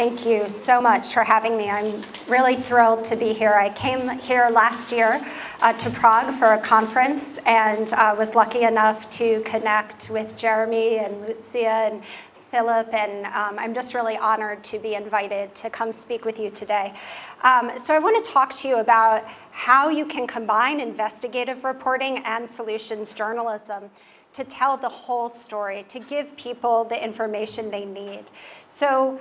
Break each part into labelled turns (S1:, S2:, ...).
S1: Thank you so much for having me. I'm really thrilled to be here. I came here last year to Prague for a conference and was lucky enough to connect with Jeremy and Lucia and Philip, and I'm just really honored to be invited to come speak with you today. So I want to talk to you about how you can combine investigative reporting and solutions journalism to tell the whole story, to give people the information they need. So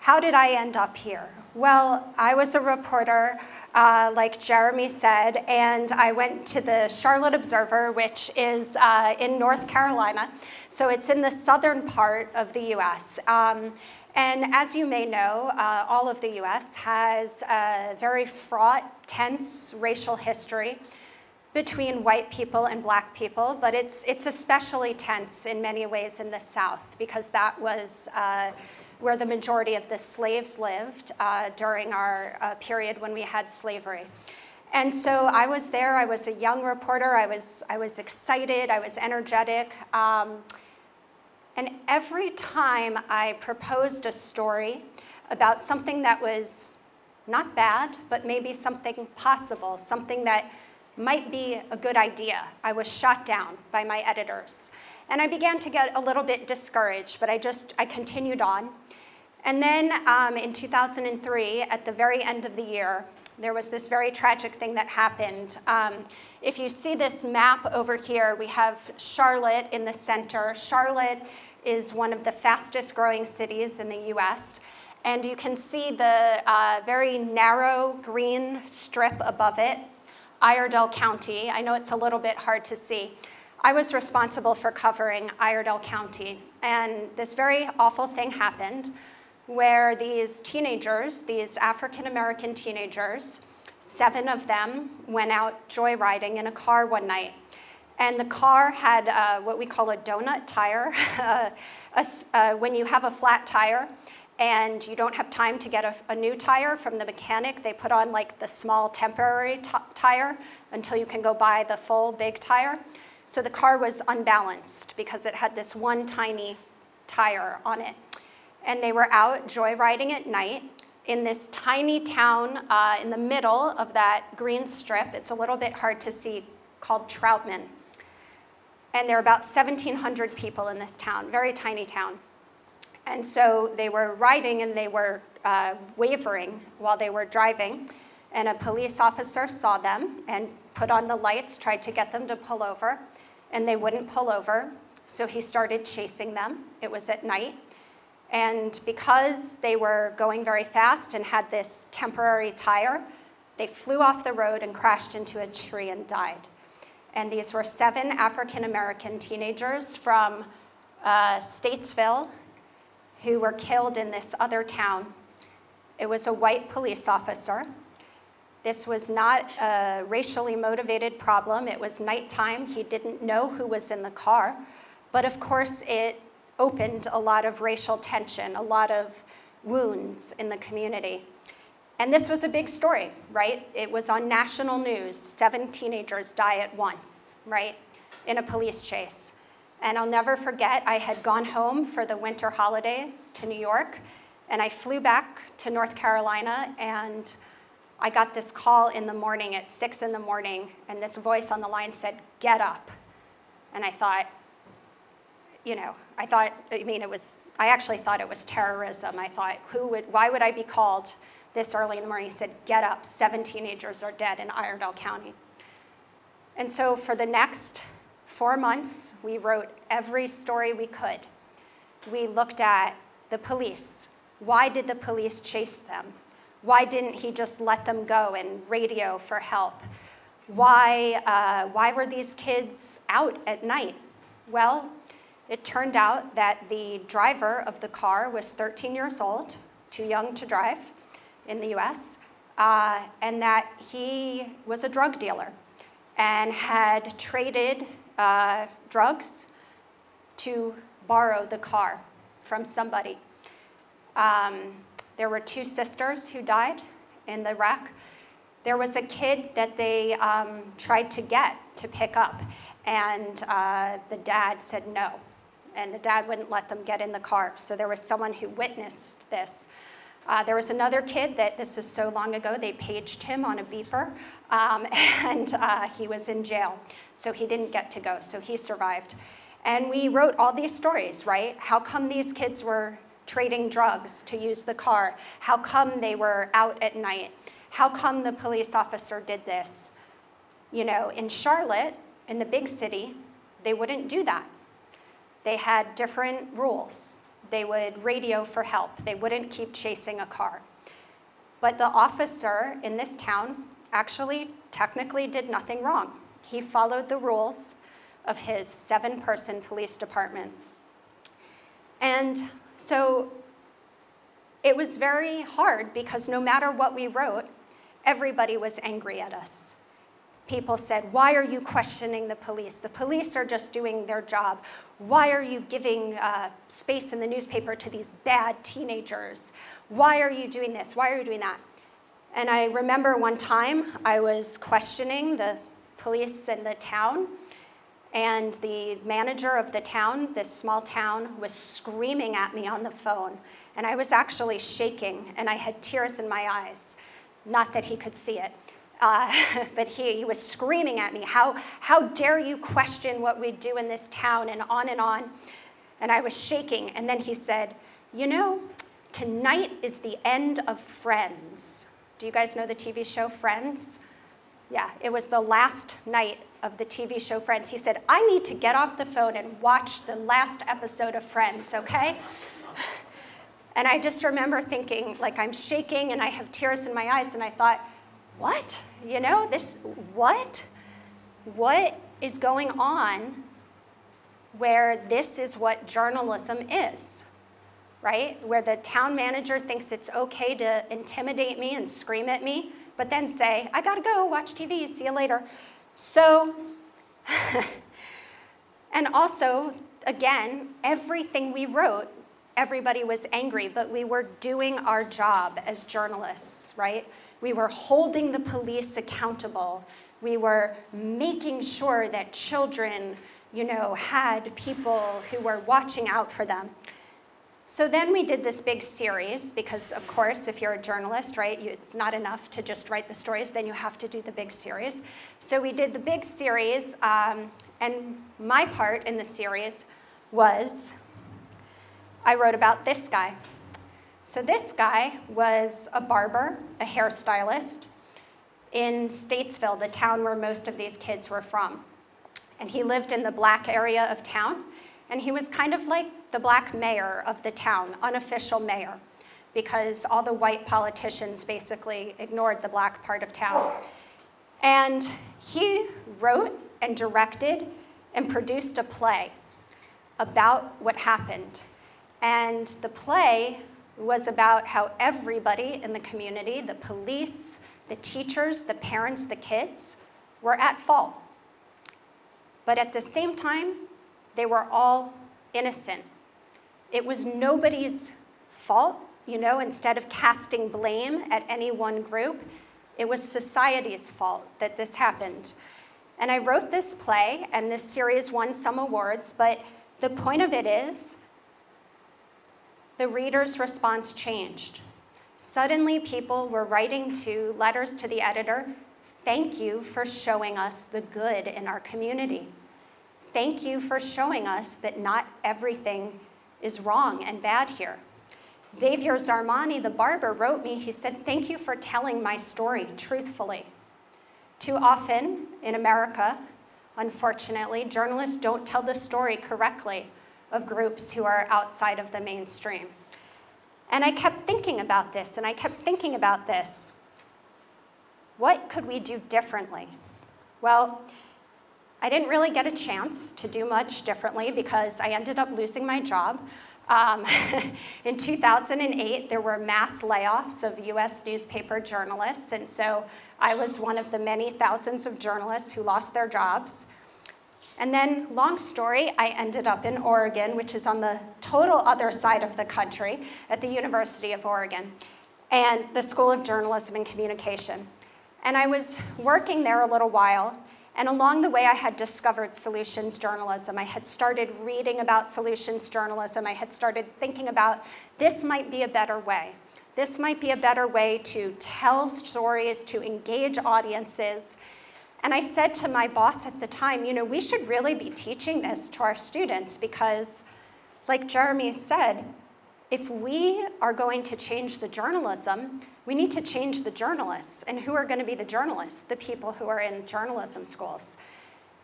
S1: how did I end up here? Well, I was a reporter, like Jeremy said, and I went to the Charlotte Observer, which is in North Carolina. So it's in the southern part of the US. And as you may know, all of the US has a very fraught, tense racial history between white people and black people, but it's especially tense in many ways in the South, because that was where the majority of the slaves lived during our period when we had slavery. And so I was there. I was a young reporter. I was excited. I was energetic. And every time I proposed a story about something that was not bad, but maybe something possible, something that might be a good idea, I was shot down by my editors. And I began to get a little bit discouraged, but I continued on. And then in 2003, at the very end of the year, there was this very tragic thing that happened. If you see this map over here, we have Charlotte in the center. Charlotte is one of the fastest growing cities in the US. And you can see the very narrow green strip above it, Iredell County. I know it's a little bit hard to see. I was responsible for covering Iredell County. And this very awful thing happened where these teenagers, these African-American teenagers, 7 of them went out joyriding in a car one night. And the car had what we call a donut tire. When you have a flat tire and you don't have time to get a new tire from the mechanic, they put on like the small temporary tire until you can go buy the full big tire. So the car was unbalanced because it had this one tiny tire on it. And they were out joyriding at night in this tiny town in the middle of that green strip. It's a little bit hard to see, called Troutman. And there are about 1,700 people in this town, very tiny town. And so they were riding and they were wavering while they were driving. And a police officer saw them and put on the lights, tried to get them to pull over. And they wouldn't pull over. So he started chasing them. It was at night. And because they were going very fast and had this temporary tire, they flew off the road and crashed into a tree and died. And these were 7 African-American teenagers from Statesville who were killed in this other town. It was a white police officer. This was not a racially motivated problem. It was nighttime. He didn't know who was in the car. But of course, it opened a lot of racial tension, a lot of wounds in the community. And this was a big story, right? It was on national news. 7 teenagers die at once, right, in a police chase. And I'll never forget, I had gone home for the winter holidays to New York, and I flew back to North Carolina, and I got this call in the morning at 6 in the morning, and this voice on the line said, "Get up." And I thought, I actually thought it was terrorism. I thought, why would I be called this early in the morning? He said, "Get up, 7 teenagers are dead in Iredell County." And so for the next 4 months, we wrote every story we could. We looked at the police. Why did the police chase them? Why didn't he just let them go and radio for help? Why were these kids out at night? Well, it turned out that the driver of the car was 13 years old, too young to drive in the US, and that he was a drug dealer and had traded drugs to borrow the car from somebody. There were 2 sisters who died in the wreck. There was a kid that they tried to pick up, and the dad said no. and the dad wouldn't let them get in the car. So there was someone who witnessed this. There was another kid that, this is so long ago, they paged him on a beeper, and he was in jail. So he didn't get to go, so he survived. And we wrote all these stories, right? How come these kids were trading drugs to use the car? How come they were out at night? How come the police officer did this? You know, in Charlotte, in the big city, they wouldn't do that. They had different rules. They would radio for help. They wouldn't keep chasing a car. But the officer in this town actually technically did nothing wrong. He followed the rules of his 7-person police department. And so it was very hard because no matter what we wrote, everybody was angry at us. People said, why are you questioning the police? The police are just doing their job. Why are you giving space in the newspaper to these bad teenagers? Why are you doing this? Why are you doing that? And I remember one time I was questioning the police in the town, and the manager of the town, this small town, was screaming at me on the phone. And I was actually shaking, and I had tears in my eyes. Not that he could see it. But he was screaming at me, how dare you question what we do in this town, and on and on. And I was shaking, and then he said, you know, tonight is the end of Friends. Do you guys know the TV show Friends? Yeah, it was the last night of the TV show Friends. He said, I need to get off the phone and watch the last episode of Friends, okay? And I just remember thinking, like, I'm shaking and I have tears in my eyes, and I thought, what? You know, this, what? What is going on where this is what journalism is, right? Where the town manager thinks it's okay to intimidate me and scream at me, but then say, I gotta go watch TV, see you later. So, and also, again, everything we wrote, everybody was angry, but we were doing our job as journalists, right? We were holding the police accountable. We were making sure that children, you know, had people who were watching out for them. So then we did this big series because, of course, if you're a journalist, right, it's not enough to just write the stories, then you have to do the big series. So we did the big series, and my part in the series was I wrote about this guy. So this guy was a barber, a hairstylist in Statesville, the town where most of these kids were from. And he lived in the black area of town, and he was kind of like the black mayor of the town, unofficial mayor, because all the white politicians basically ignored the black part of town. And he wrote and directed and produced a play about what happened. And the play was about how everybody in the community, the police, the teachers, the parents, the kids, were at fault. But at the same time, they were all innocent. It was nobody's fault, you know, instead of casting blame at any one group, it was society's fault that this happened. And I wrote this play, and this series won some awards, but the point of it is, the reader's response changed. Suddenly, people were writing letters to the editor, thank you for showing us the good in our community. Thank you for showing us that not everything is wrong and bad here. Xavier Zarmani, the barber, wrote me, he said, thank you for telling my story truthfully. Too often in America, unfortunately, journalists don't tell the story correctly of groups who are outside of the mainstream. And I kept thinking about this, and I kept thinking about this. What could we do differently? Well, I didn't really get a chance to do much differently because I ended up losing my job. In 2008, there were mass layoffs of US newspaper journalists, and so I was one of the many thousands of journalists who lost their jobs. And then, long story, I ended up in Oregon, which is on the total other side of the country, at the University of Oregon, and the School of Journalism and Communication. And I was working there a little while, And along the way, I had discovered solutions journalism. I had started reading about solutions journalism. I had started thinking about, this might be a better way. This might be a better way to tell stories, to engage audiences. And I said to my boss at the time, you know, we should really be teaching this to our students because, like Jeremy said, if we are going to change the journalism, we need to change the journalists. And who are going to be the journalists? The people who are in journalism schools.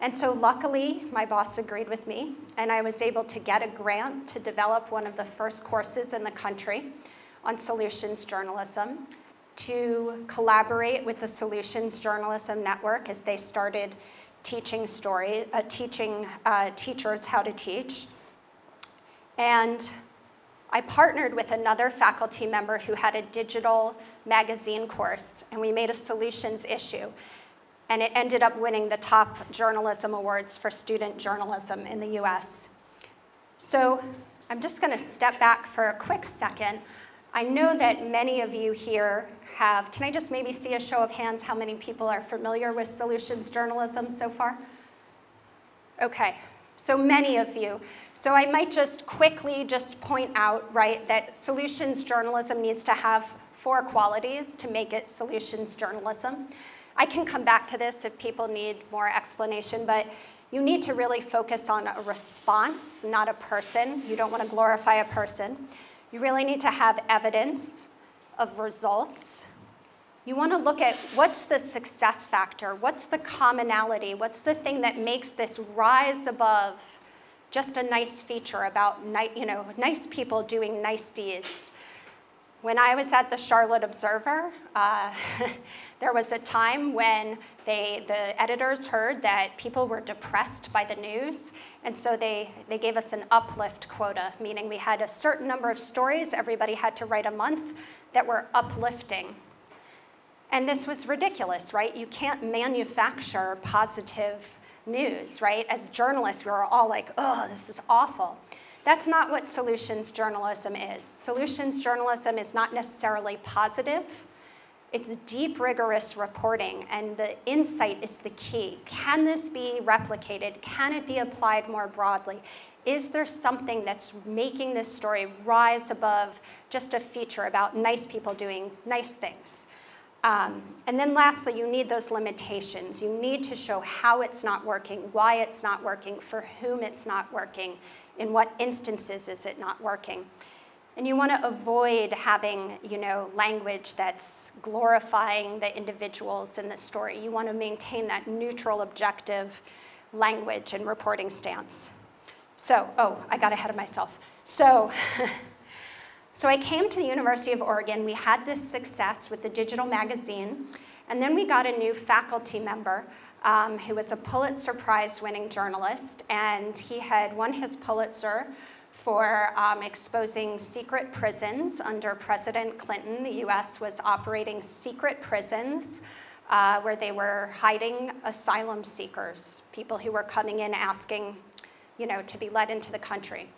S1: And so luckily, my boss agreed with me, and I was able to get a grant to develop one of the first courses in the country on solutions journalism, to collaborate with the Solutions Journalism Network as they started teaching teachers how to teach. And I partnered with another faculty member who had a digital magazine course, and we made a solutions issue. And it ended up winning the top journalism awards for student journalism in the US. So I'm just going to step back for a quick second. I know that many of you here have, can I just maybe see a show of hands how many people are familiar with solutions journalism so far? Okay. So many of you. So I might just quickly just point out, right, that solutions journalism needs to have 4 qualities to make it solutions journalism. I can come back to this if people need more explanation, but you need to really focus on a response, not a person. You don't want to glorify a person. You really need to have evidence of results. You want to look at what's the success factor, what's the commonality, what's the thing that makes this rise above just a nice feature about nice people doing nice deeds. When I was at the Charlotte Observer, there was a time when the editors heard that people were depressed by the news, and so they gave us an uplift quota, meaning we had a certain number of stories everybody had to write a month that were uplifting. And this was ridiculous, right? You can't manufacture positive news, right? As journalists, we were all like, oh, this is awful. That's not what solutions journalism is. Solutions journalism is not necessarily positive. It's deep, rigorous reporting, and the insight is the key. Can this be replicated? Can it be applied more broadly? Is there something that's making this story rise above just a feature about nice people doing nice things? And then lastly, you need those limitations. You need to show how it's not working, why it's not working, for whom it's not working, in what instances is it not working. And you want to avoid having, language that's glorifying the individuals in the story. You want to maintain that neutral, objective language and reporting stance. So, I got ahead of myself. So I came to the University of Oregon. We had this success with the digital magazine, and then we got a new faculty member who was a Pulitzer Prize-winning journalist, and he had won his Pulitzer for exposing secret prisons under President Clinton. The US was operating secret prisons where they were hiding asylum seekers, people who were coming in asking, to be let into the country.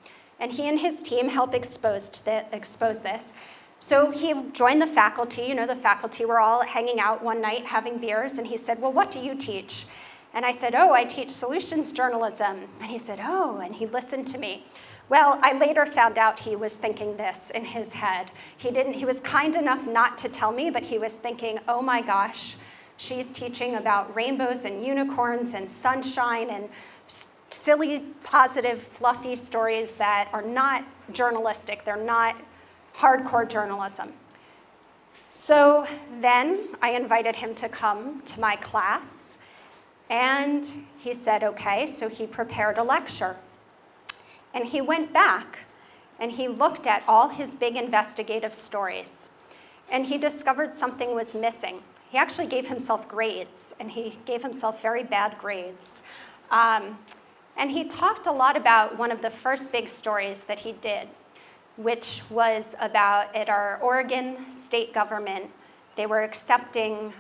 S1: And he and his team helped expose this. So he joined the faculty. The faculty were all hanging out one night having beers, and he said, well, what do you teach? And I said, I teach solutions journalism. And he said, and he listened to me. Well, I later found out he was thinking this in his head. He was kind enough not to tell me, but he was thinking, oh my gosh, she's teaching about rainbows and unicorns and sunshine and silly, positive, fluffy stories that are not journalistic. They're not hardcore journalism. So then I invited him to come to my class, and he said, okay, so he prepared a lecture. And he went back, and he looked at all his big investigative stories, and he discovered something was missing. He actually gave himself grades, and he gave himself very bad grades. And he talked a lot about one of the first big stories that he did, which was about at our Oregon state government, they were accepting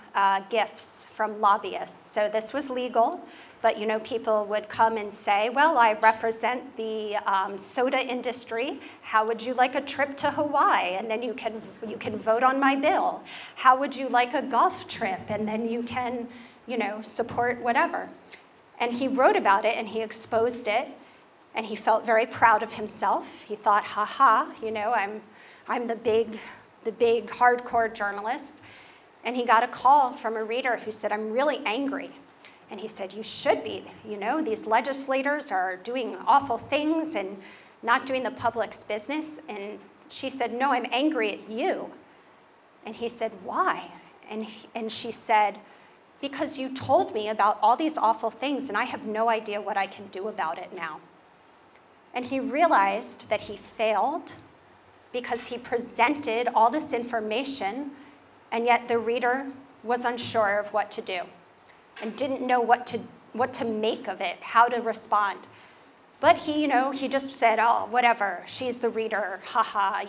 S1: gifts from lobbyists. So this was legal, but people would come and say, well, I represent the soda industry. How would you like a trip to Hawaii? And then you can vote on my bill. How would you like a golf trip? And then you can support whatever. And he wrote about it and he exposed it, and he felt very proud of himself. He thought, I'm the big hardcore journalist. And he got a call from a reader who said, I'm really angry. And he said, you should be. These legislators are doing awful things and not doing the public's business. And she said, no, I'm angry at you. And he said, why? And she said, because you told me about all these awful things and I have no idea what I can do about it now. And he realized that he failed because he presented all this information, and yet the reader was unsure of what to do and didn't know what to make of it, how to respond. But he just said, oh, whatever, she's the reader, haha,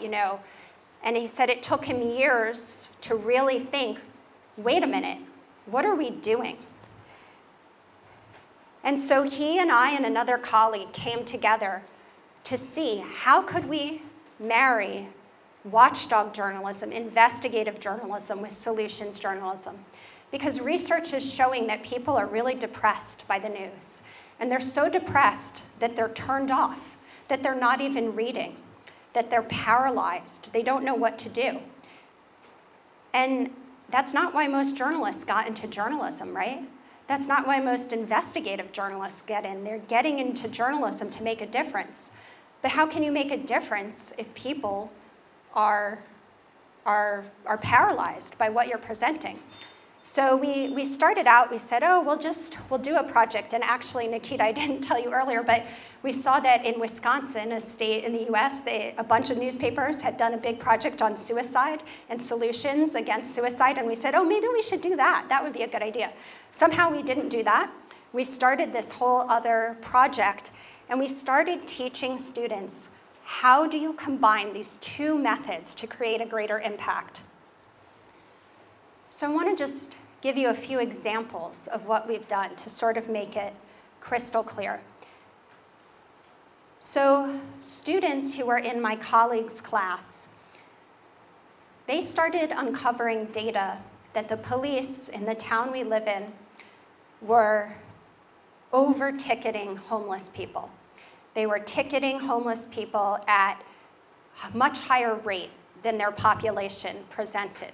S1: And he said it took him years to really think, wait a minute, what are we doing? And so he and I and another colleague came together to see how could we marry watchdog journalism, investigative journalism with solutions journalism. Because research is showing that people are really depressed by the news. And they're so depressed that they're turned off, that they're not even reading, that they're paralyzed. They don't know what to do. And that's not why most journalists got into journalism, right? That's not why most investigative journalists get in. They're getting into journalism to make a difference. But how can you make a difference if people are paralyzed by what you're presenting? So we started out, we said, oh, we'll do a project. And actually, Nikita, I didn't tell you earlier, but we saw that in Wisconsin, a state in the US, a bunch of newspapers had done a big project on suicide and solutions against suicide. And we said, oh, maybe we should do that. That would be a good idea. Somehow we didn't do that. We started this whole other project, and we started teaching students, how do you combine these two methods to create a greater impact? So I want to just give you a few examples of what we've done to sort of make it crystal clear. So students who were in my colleague's class, they started uncovering data that the police in the town we live in were over-ticketing homeless people. They were ticketing homeless people at a much higher rate than their population presented.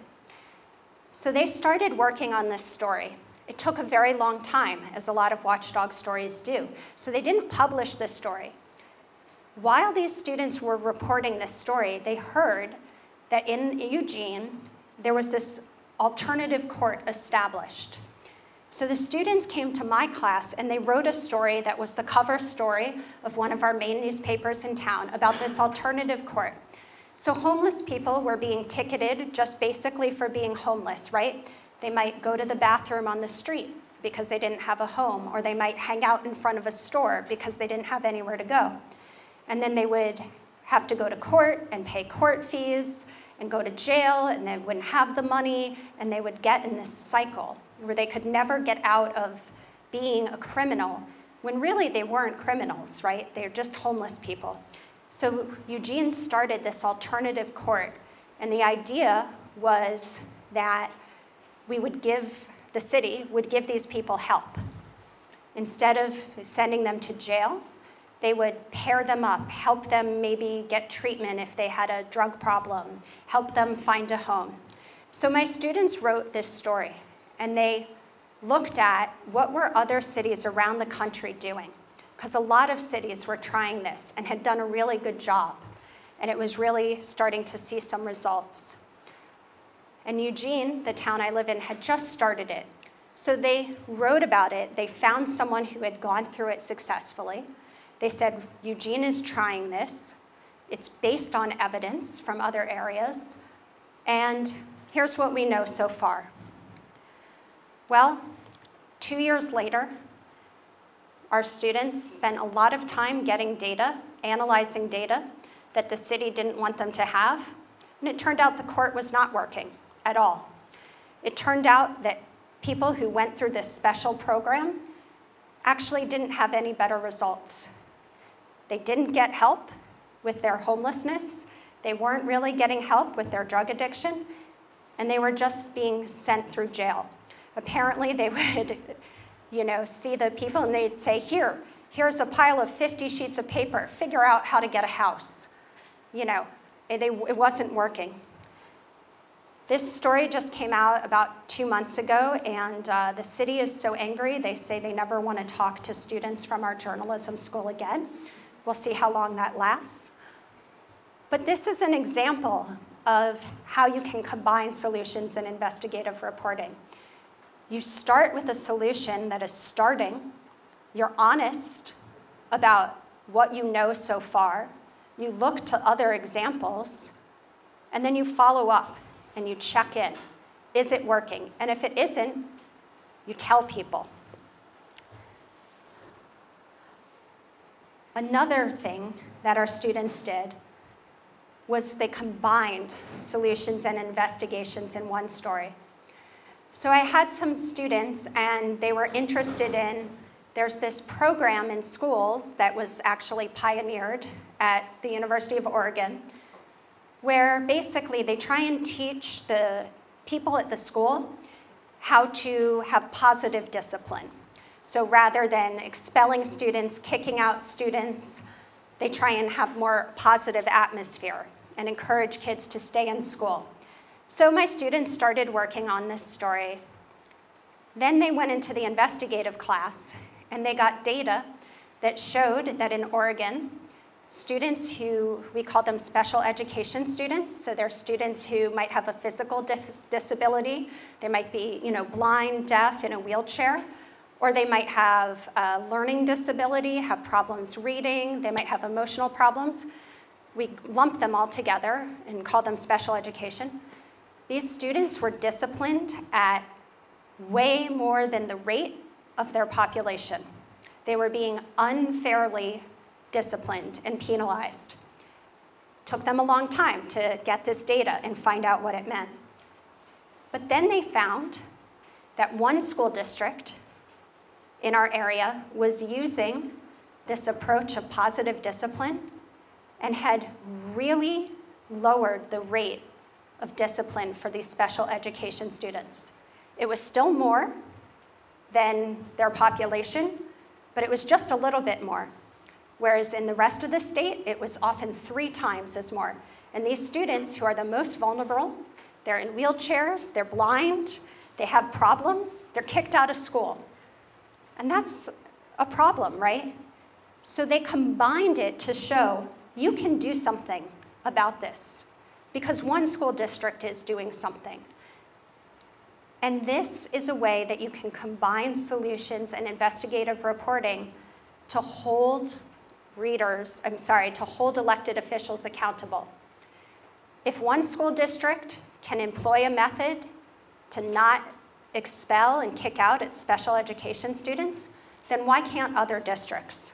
S1: So they started working on this story. It took a very long time, as a lot of watchdog stories do. So they didn't publish this story. While these students were reporting this story, they heard that in Eugene, there was this alternative court established. So the students came to my class and they wrote a story that was the cover story of one of our main newspapers in town about this alternative court. So homeless people were being ticketed just basically for being homeless, right? They might go to the bathroom on the street because they didn't have a home, or they might hang out in front of a store because they didn't have anywhere to go. And then they would have to go to court and pay court fees and go to jail, and they wouldn't have the money, and they would get in this cycle where they could never get out of being a criminal, when really they weren't criminals, right? They're just homeless people. So Eugene started this alternative court, and the idea was that the city would give these people help. Instead of sending them to jail, they would pair them up, help them maybe get treatment if they had a drug problem, help them find a home. So my students wrote this story, and they looked at what were other cities around the country doing, because a lot of cities were trying this and had done a really good job, and it was really starting to see some results. And Eugene, the town I live in, had just started it. So they wrote about it. They found someone who had gone through it successfully. They said, Eugene is trying this. It's based on evidence from other areas. And here's what we know so far. Well, 2 years later, our students spent a lot of time getting data, analyzing data that the city didn't want them to have. And it turned out the court was not working at all. It turned out that people who went through this special program actually didn't have any better results. They didn't get help with their homelessness. They weren't really getting help with their drug addiction. And they were just being sent through jail. Apparently, they would, see the people and they'd say, here's a pile of 50 sheets of paper. Figure out how to get a house. It wasn't working. This story just came out about 2 months ago, and the city is so angry, they say they never want to talk to students from our journalism school again. We'll see how long that lasts. But this is an example of how you can combine solutions and investigative reporting. You start with a solution that is starting. You're honest about what you know so far. You look to other examples, and then you follow up and you check in. Is it working? And if it isn't, you tell people. Another thing that our students did was they combined solutions and investigations in one story. So I had some students, and they were interested in, there's this program in schools that was actually pioneered at the University of Oregon, where basically they try and teach the people at the school how to have positive discipline. So rather than expelling students, kicking out students, they try and have more positive atmosphere and encourage kids to stay in school. So my students started working on this story. Then they went into the investigative class, and they got data that showed that in Oregon, students who, we call them special education students, so they're students who might have a physical disability, they might be blind, deaf, in a wheelchair, or they might have a learning disability, have problems reading, they might have emotional problems. We lump them all together and call them special education. These students were disciplined at way more than the rate of their population. They were being unfairly disciplined and penalized. Took them a long time to get this data and find out what it meant. But then they found that one school district in our area was using this approach of positive discipline and had really lowered the rate of discipline for these special education students. It was still more than their population, but it was just a little bit more. Whereas in the rest of the state, it was often 3 times as more. And these students who are the most vulnerable, they're in wheelchairs, they're blind, they have problems, they're kicked out of school. And that's a problem, right? So they combined it to show you can do something about this because one school district is doing something. And this is a way that you can combine solutions and investigative reporting to hold to hold elected officials accountable. If one school district can employ a method to not expel and kick out its special education students, then why can't other districts?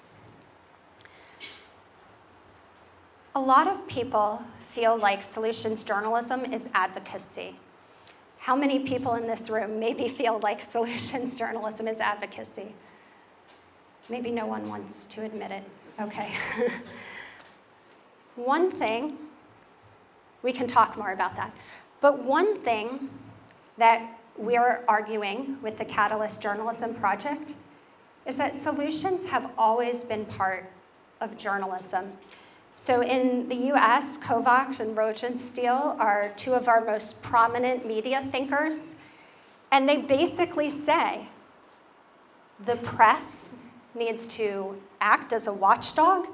S1: A lot of people feel like solutions journalism is advocacy. How many people in this room maybe feel like solutions journalism is advocacy? Maybe no one wants to admit it. Okay. One thing, we can talk more about that, but one thing that we're arguing with the Catalyst Journalism Project is that solutions have always been part of journalism. So in the US, Kovacs and Rosenstiel are 2 of our most prominent media thinkers, and they basically say the press needs to act as a watchdog,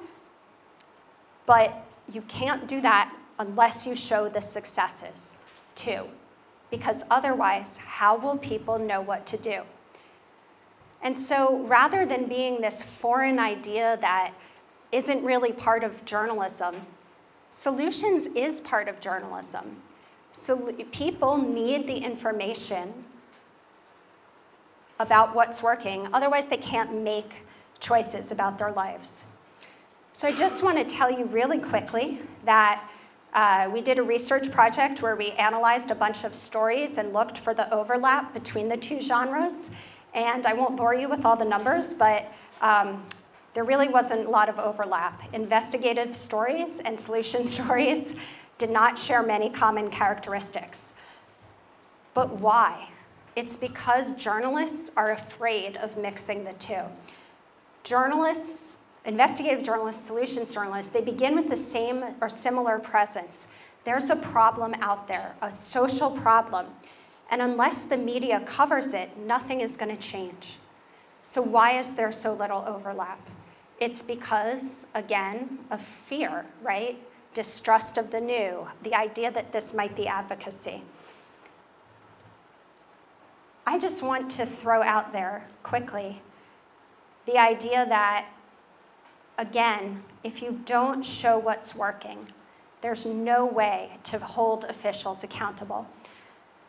S1: but you can't do that unless you show the successes too, because otherwise, how will people know what to do? And so rather than being this foreign idea that isn't really part of journalism, solutions is part of journalism. So people need the information about what's working, otherwise they can't make choices about their lives. So I just want to tell you really quickly that we did a research project where we analyzed a bunch of stories and looked for the overlap between the 2 genres. And I won't bore you with all the numbers, but there really wasn't a lot of overlap. Investigative stories and solution stories did not share many common characteristics. But why? It's because journalists are afraid of mixing the two. Journalists, investigative journalists, solutions journalists, they begin with the same or similar presence. There's a problem out there, a social problem, and unless the media covers it, nothing is going to change. So why is there so little overlap? It's because, again, of fear, right? Distrust of the new, the idea that this might be advocacy. I just want to throw out there quickly the idea that, again, if you don't show what's working, there's no way to hold officials accountable.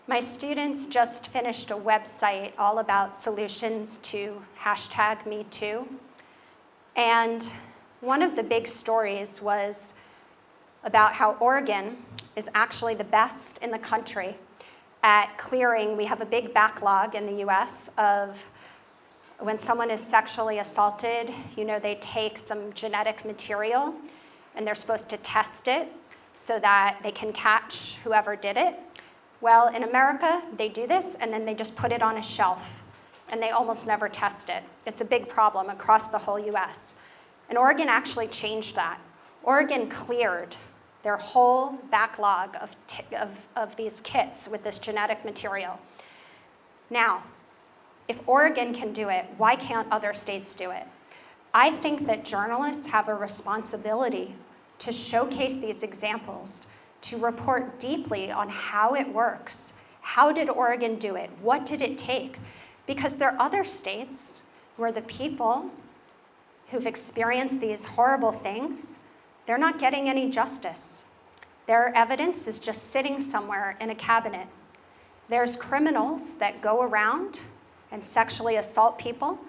S1: My students just finished a website all about solutions to #MeToo. And one of the big stories was about how Oregon is actually the best in the country at clearing. We have a big backlog in the US of when someone is sexually assaulted, they take some genetic material and they're supposed to test it so that they can catch whoever did it. Well, in America, they do this and then they just put it on a shelf and they almost never test it. It's a big problem across the whole US. And Oregon actually changed that. Oregon cleared their whole backlog of these kits with this genetic material. Now, if Oregon can do it, why can't other states do it? I think that journalists have a responsibility to showcase these examples, to report deeply on how it works. How did Oregon do it? What did it take? Because there are other states where the people who've experienced these horrible things, they're not getting any justice. Their evidence is just sitting somewhere in a cabinet. There's criminals that go around and sexually assault people,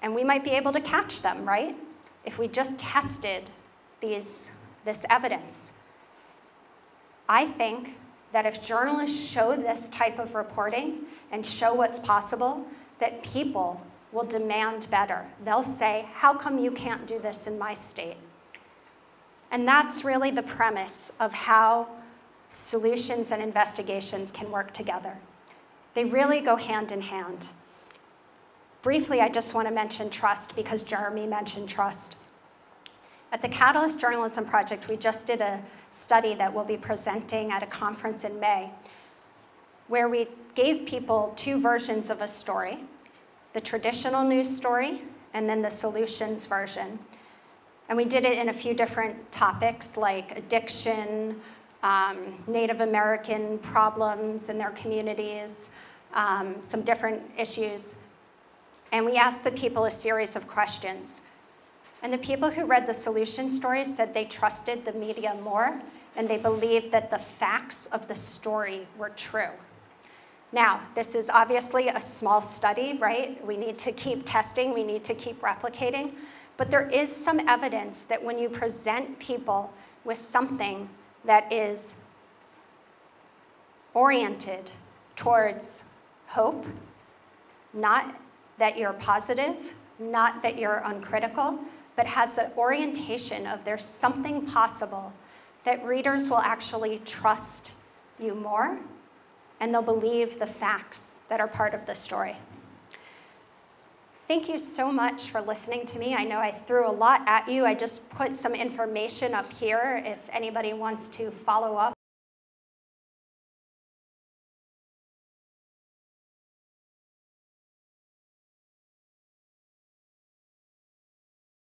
S1: and we might be able to catch them, right? If we just tested this evidence. I think that if journalists show this type of reporting and show what's possible, that people will demand better. They'll say, how come you can't do this in my state? And that's really the premise of how solutions and investigations can work together. They really go hand in hand. Briefly, I just want to mention trust because Jeremy mentioned trust. At the Catalyst Journalism Project, we just did a study that we'll be presenting at a conference in May, where we gave people two versions of a story, the traditional news story and then the solutions version. And we did it in a few different topics like addiction, Native American problems in their communities, some different issues. And we asked the people a series of questions. And the people who read the solution stories said they trusted the media more and they believed that the facts of the story were true. Now, this is obviously a small study, right? We need to keep testing, we need to keep replicating. But there is some evidence that when you present people with something that is oriented towards hope, not that you're positive, not that you're uncritical, but has the orientation of there's something possible, that readers will actually trust you more and they'll believe the facts that are part of the story. Thank you so much for listening to me. I know I threw a lot at you. I just put some information up here if anybody wants to follow up.